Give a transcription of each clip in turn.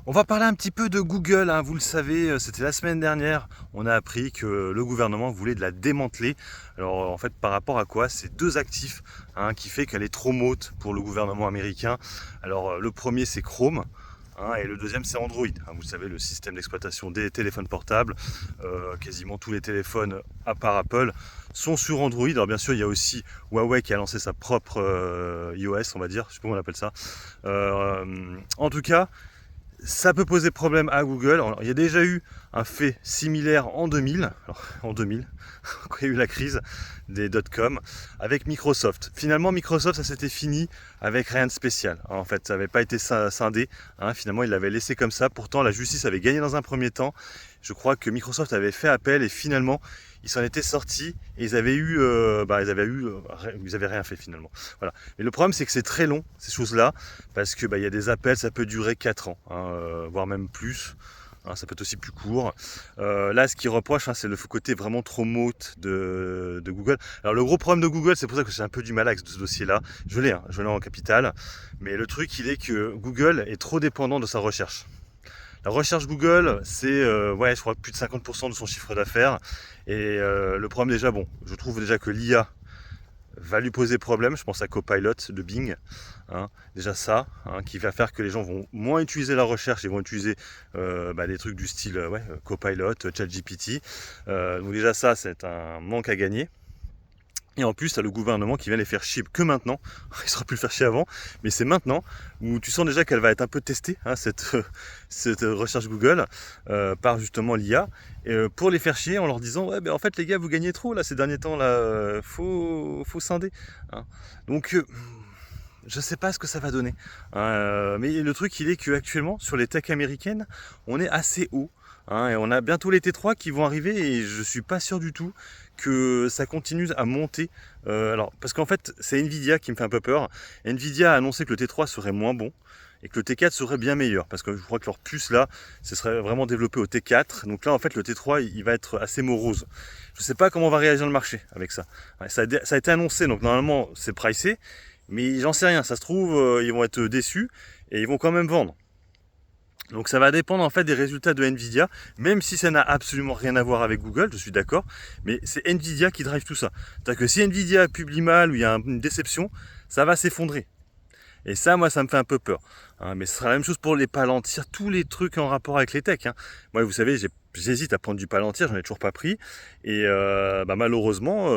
On va parler un petit peu de Google, hein. Vous le savez, c'était la semaine dernière, on a appris que le gouvernement voulait de la démanteler. Alors en fait par rapport à quoi? C'est deux actifs, hein, qui fait qu'elle est trop mote pour le gouvernement américain. Alors le premier c'est Chrome, hein, et le deuxième c'est Android, hein. Vous savez, le système d'exploitation des téléphones portables. Quasiment tous les téléphones à part Apple sont sur Android. Alors bien sûr il y a aussi Huawei qui a lancé sa propre iOS, on va dire, je sais pas comment on appelle ça. En tout cas, ça peut poser problème à Google. Alors, il y a déjà eu un fait similaire en 2000, alors, en 2000, quand il y a eu la crise des dot-com, avec Microsoft. Finalement, Microsoft, ça s'était fini avec rien de spécial. En fait, ça n'avait pas été scindé, hein. Finalement, ils l'avaient laissé comme ça. Pourtant, la justice avait gagné dans un premier temps. Je crois que Microsoft avait fait appel et finalement, ils s'en étaient sortis et ils avaient rien fait finalement. Voilà. Mais le problème, c'est que c'est très long, ces choses-là, parce que il y a des appels, ça peut durer 4 ans, hein, voire même plus. Hein, ça peut être aussi plus court. Là, ce qu'ils reprochent, hein, c'est le côté vraiment trop mote de Google. Alors, le gros problème de Google, c'est pour ça que j'ai un peu du mal avec ce dossier-là. Je l'ai en capital. Mais le truc, il est que Google est trop dépendant de sa recherche. La recherche Google, c'est je crois plus de 50% de son chiffre d'affaires. Et le problème déjà, je trouve déjà que l'IA va lui poser problème. Je pense à Copilot de Bing, hein. Déjà ça, hein, qui va faire que les gens vont moins utiliser la recherche et vont utiliser des trucs du style Copilot, ChatGPT. Donc déjà ça, c'est un manque à gagner. Et en plus, tu as le gouvernement qui vient les faire chier que maintenant. Il sera plus le faire chier avant, mais c'est maintenant où tu sens déjà qu'elle va être un peu testée, hein, cette recherche Google, par justement l'IA, pour les faire chier en leur disant ouais, en fait les gars, vous gagnez trop là ces derniers temps là, faut scinder, hein. Donc je sais pas ce que ça va donner, hein, mais le truc il est que actuellement sur les techs américaines, on est assez haut, hein, et on a bientôt les T3 qui vont arriver et je suis pas sûr du tout que ça continue à monter. Alors parce qu'en fait c'est Nvidia qui me fait un peu peur. Nvidia a annoncé que le T3 serait moins bon et que le T4 serait bien meilleur, parce que je crois que leur puce là, ce serait vraiment développé au T4. Donc là en fait le T3 il va être assez morose. Je sais pas comment va réagir le marché avec ça. Ouais, ça a été annoncé, donc normalement c'est pricé, mais j'en sais rien. Ça se trouve ils vont être déçus et ils vont quand même vendre. Donc ça va dépendre en fait des résultats de Nvidia, même si ça n'a absolument rien à voir avec Google, je suis d'accord, mais c'est Nvidia qui drive tout ça. C'est-à-dire que si Nvidia publie mal ou il y a une déception, ça va s'effondrer. Et ça, moi, ça me fait un peu peur, hein. Mais ce sera la même chose pour les Palantir, tous les trucs en rapport avec les techs, hein. Moi, vous savez, j'hésite à prendre du Palantir, j'en ai toujours pas pris. Et malheureusement,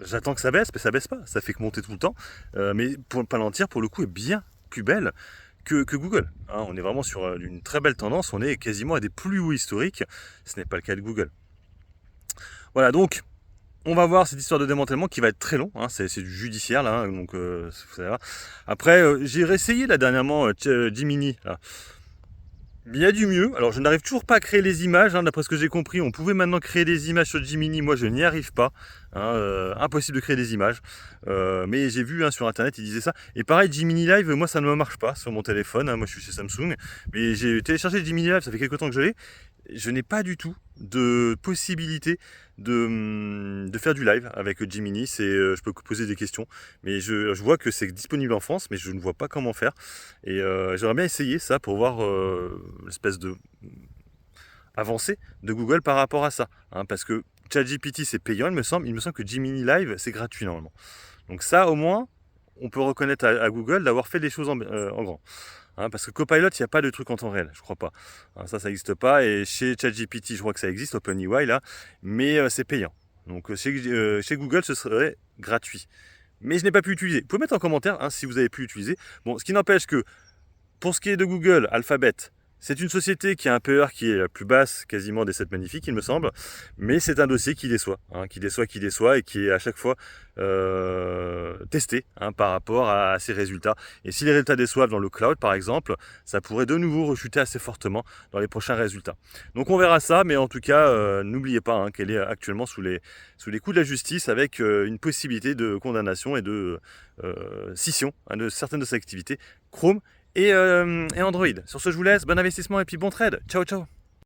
j'attends que ça baisse, mais ça baisse pas. Ça fait que monter tout le temps. Mais pour le Palantir, pour le coup, est bien plus belle que Google, hein. On est vraiment sur une très belle tendance. On est quasiment à des plus hauts historiques. Ce n'est pas le cas de Google. Voilà, donc on va voir cette histoire de démantèlement qui va être très long, hein. C'est du judiciaire là, hein, donc ça va. Après, j'ai réessayé là dernièrement Gemini. Là. Il y a du mieux. Alors je n'arrive toujours pas à créer les images, hein, d'après ce que j'ai compris. On pouvait maintenant créer des images sur Gemini. Moi je n'y arrive pas, hein, impossible de créer des images. Mais j'ai vu, hein, sur internet, il disait ça. Et pareil, Gemini Live, moi ça ne me marche pas sur mon téléphone, hein. Moi je suis chez Samsung. Mais j'ai téléchargé Gemini Live, ça fait quelques temps que je l'ai. Je n'ai pas du tout de possibilité de faire du live avec Gemini. Je peux poser des questions, mais je vois que c'est disponible en France, mais je ne vois pas comment faire. Et j'aimerais bien essayer ça pour voir l'espèce de avancée de Google par rapport à ça, hein, parce que ChatGPT c'est payant, il me semble. Il me semble que Gemini Live c'est gratuit normalement. Donc ça, au moins, on peut reconnaître à Google d'avoir fait les choses en grand. Hein, parce que Copilot, il n'y a pas de truc en temps réel, je crois pas. Hein, ça n'existe pas. Et chez ChatGPT, je crois que ça existe, OpenAI là, mais c'est payant. Donc chez Google, ce serait gratuit. Mais je n'ai pas pu utiliser. Vous pouvez mettre en commentaire, hein, si vous avez pu utiliser. Bon, ce qui n'empêche que pour ce qui est de Google, Alphabet, c'est une société qui a un PER qui est la plus basse quasiment des 7 magnifiques, il me semble, mais c'est un dossier qui déçoit, hein, qui déçoit et qui est à chaque fois testé, hein, par rapport à ses résultats. Et si les résultats déçoivent dans le cloud, par exemple, ça pourrait de nouveau rechuter assez fortement dans les prochains résultats. Donc on verra ça, mais en tout cas, n'oubliez pas, hein, qu'elle est actuellement sous les coups de la justice avec une possibilité de condamnation et de scission, hein, de certaines de ses activités. Chrome et Android. Sur ce, je vous laisse. Bon investissement et puis bon trade. Ciao, ciao.